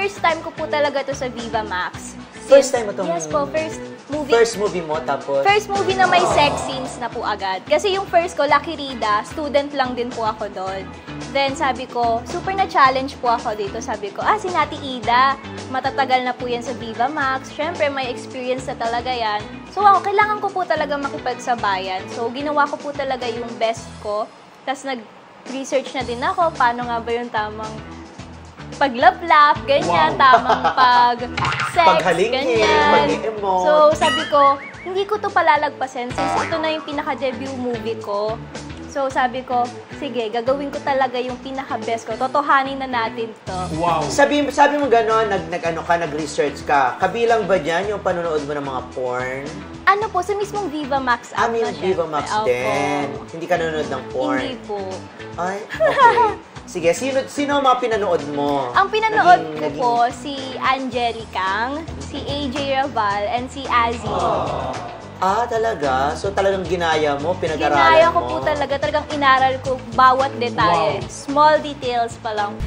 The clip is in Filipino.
first time ko po talaga to sa Viva Max. First time mo itong... Yes po, first movie. First movie mo, tapos... First movie na may sex scenes na po agad. Kasi yung first ko, Lucky Rida, student lang din po ako doon. Then sabi ko, super na-challenge po ako dito. Sabi ko, si Nati Ida, matatagal na po yan sa Viva Max. Siyempre, may experience na talaga yan. So ako, kailangan ko po talaga makipagsabayan. So ginawa ko po talaga yung best ko. Tapos nag-research na din ako, paano nga ba yung tamang paglaplap, ganyan, tamang pag-sex, ganyan. So, sabi ko, hindi ko to palalagpasin since ito na yung pinaka-debut movie ko. So, sabi ko, sige, gagawin ko talaga yung pinaka-best ko. Totohanin na natin to. Wow! Sabi mo gano'n, nag-research ka. Kabilang ba dyan yung panonood mo ng mga porn? Ano po, sa mismong Viva Max app na siya. Viva Max din. Hindi ka nanonood ng porn? Hindi po. Ay, okay. Sige, sino ang mga pinanood mo? Ang pinanood ko po, si Angelica, si AJ Raval, and si Azzy. Talaga? So talagang ginaya mo, pinag-aralan mo? Ginaya ko po talaga, talagang inaral ko bawat detalye. Wow. Small details pa lang.